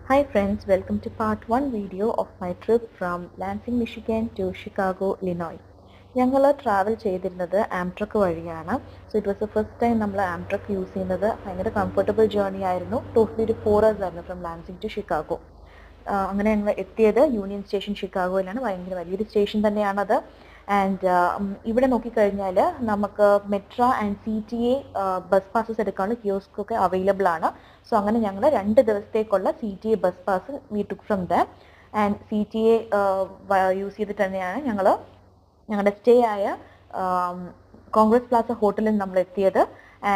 Hi friends, welcome to part 1 video of my trip from Lansing, Michigan to Chicago, Illinois. ഞങ്ങൾ travel ചെയ്തിരുന്നത് ആംട്രക്ക് വഴിയാണ്. So it was the first time നമ്മൾ ആംട്രക്ക് use ചെയ്യുന്നത്. ഭയങ്കര comfortable journey ആയിരുന്നു. Totally ഒരു 4 hours ആയിരുന്നു ഫ്രം ലാൻസിങ് ടു ഷിക്കാഗോ. അങ്ങനെ ഞങ്ങൾ എത്തിയത് യൂണിയൻ സ്റ്റേഷൻ ഷിക്കാഗോയിലാണ്. ഭയങ്കര വലിയൊരു സ്റ്റേഷൻ തന്നെയാണത്. ആൻഡ് ഇവിടെ നോക്കിക്കഴിഞ്ഞാൽ നമുക്ക് മെട്ര ആൻഡ് CTA ബസ് പാസസ് എടുക്കാനുള്ള കിയോസ്ക് ഒക്കെ അവൈലബിൾ ആണ്. സോ അങ്ങനെ ഞങ്ങൾ 2 ദിവസത്തേക്കുള്ള CTA bus pass we took from the and CTA use ചെയ്തിട്ട് തന്നെയാണ് ഞങ്ങൾ ഞങ്ങളുടെ സ്റ്റേ ആയ കോൺഗ്രസ് പ്ലാസ ഹോട്ടലിൽ നമ്മൾ എത്തിയത്.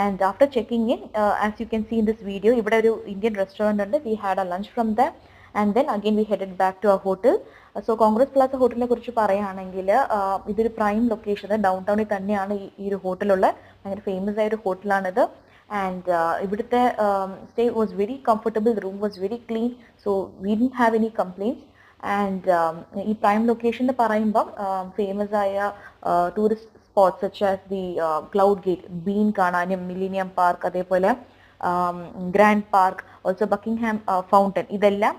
And after checking in, as you can see in this video, ഇവിടെ ഒരു ഇന്ത്യൻ റെസ്റ്റോറൻറ്റ് ഉണ്ട്. We had a lunch from the and then again we headed back to our hotel. So Congress Plaza ഹോട്ടലിനെ കുറിച്ച് പറയുകയാണെങ്കിൽ ഇതൊരു prime location, down ടൗണിൽ തന്നെയാണ് ഈ ഒരു ഹോട്ടലുള്ള. ഭയങ്കര ഫേമസ് ആയ ഒരു ഹോട്ടലാണിത്. ആൻഡ് ഇവിടുത്തെ stay was very comfortable, room was very clean, so we didn't have any complaints. And ഈ പ്രൈം ലൊക്കേഷൻ എന്ന് പറയുമ്പം ഫേമസ് ആയ tourist spots such as the Cloud Gate, Bean കാണാനും, മില്ലേനിയം പാർക്ക്, അതേപോലെ Grand Park, also Buckingham Fountain, ഇതെല്ലാം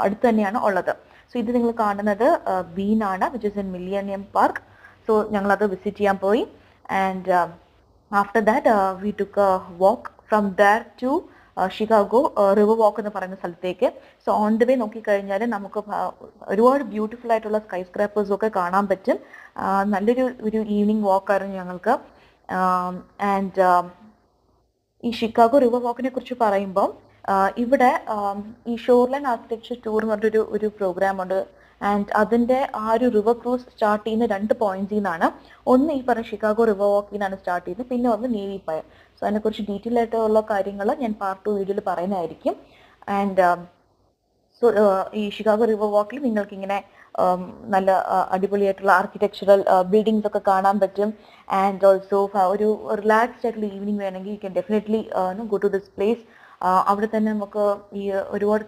അടുത്ത് തന്നെയാണ് ഉള്ളത്. സോ ഇത് നിങ്ങൾ കാണുന്നത് ബീൻ ആണ്, which is in Millennium Park. So ഞങ്ങളത് വിസിറ്റ് ചെയ്യാൻ പോയി. And after that we took a walk from there to Chicago River Walk എന്ന് പറയുന്ന സ്ഥലത്തേക്ക്. സോ ഓൺ ദ വേ നോക്കിക്കഴിഞ്ഞാൽ നമുക്ക് ഒരുപാട് ബ്യൂട്ടിഫുൾ ആയിട്ടുള്ള സ്കൈ സ്ക്രാപ്പേഴ്സും ഒക്കെ കാണാൻ പറ്റും. നല്ലൊരു ഈവനിങ് വാക്കായിരുന്നു ഞങ്ങൾക്ക്. ആൻഡ് ഈ ഷിക്കാഗോ റിവർ വാക്കിനെ കുറിച്ച് പറയുമ്പോൾ ഇവിടെ ഈ ഷോർലൈൻ ആർക്കിടെക്ചർ ടൂർ എന്ന് പറഞ്ഞൊരു ഒരു പ്രോഗ്രാം ഉണ്ട്. ആൻഡ് അതിൻ്റെ ആ ഒരു റിവർ ക്രൂസ് സ്റ്റാർട്ട് ചെയ്യുന്ന 2 പോയിന്റ്സിൽ നിന്നാണ്. ഒന്ന് ഈ പറഞ്ഞ ഷിക്കാഗോ റിവർ വാക്കിൽ നിന്നാണ് സ്റ്റാർട്ട് ചെയ്യുന്നത്, പിന്നെ ഒന്ന് നേവി പയർ. സോ അതിനെക്കുറിച്ച് ഡീറ്റെയിൽ ആയിട്ടുള്ള കാര്യങ്ങൾ ഞാൻ പാർട്ട് 2 വീഡിയോയിൽ പറയുന്നതായിരിക്കും. ആൻഡ് സോ ഈ ഷിക്കാഗോ റിവർ വാക്കിൽ നിങ്ങൾക്ക് ഇങ്ങനെ നല്ല അടിപൊളിയായിട്ടുള്ള ആർക്കിടെക്ചറൽ ബിൽഡിങ്സ് ഒക്കെ കാണാൻ പറ്റും. ആൻഡ് ഓൾസോ ഒരു റിലാക്സ്ഡ് ആയിട്ടുള്ള ഈവനിങ് വേണമെങ്കിൽ you can definitely go to this place. അവിടെ തന്നെ നമുക്ക് ഈ ഒരുപാട്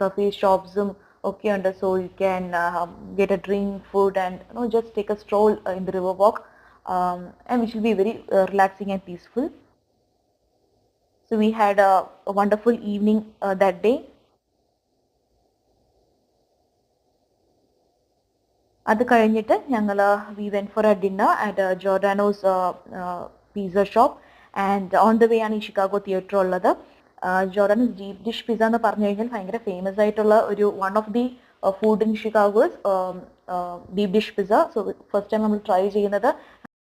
കഫേ ഷോപ്സും ഒക്കെ ഉണ്ട്. So you can get a drink, food and just take a stroll in the river walk, and which will be very relaxing and peaceful. So we had a wonderful evening that day. അത് കഴിഞ്ഞിട്ട് ഞങ്ങൾ we went for a dinner at Giordano's pizza shop. And on the way ആണ് ഈ Chicago theatre ഉള്ളത്. ജോർഡാനോസ് deep dish pizza എന്ന് പറഞ്ഞു കഴിഞ്ഞാൽ ഭയങ്കര ഫേമസ് ആയിട്ടുള്ള ഒരു one of the food in Chicago's deep dish pizza. So first time നമ്മൾ ട്രൈ ചെയ്യുന്നത്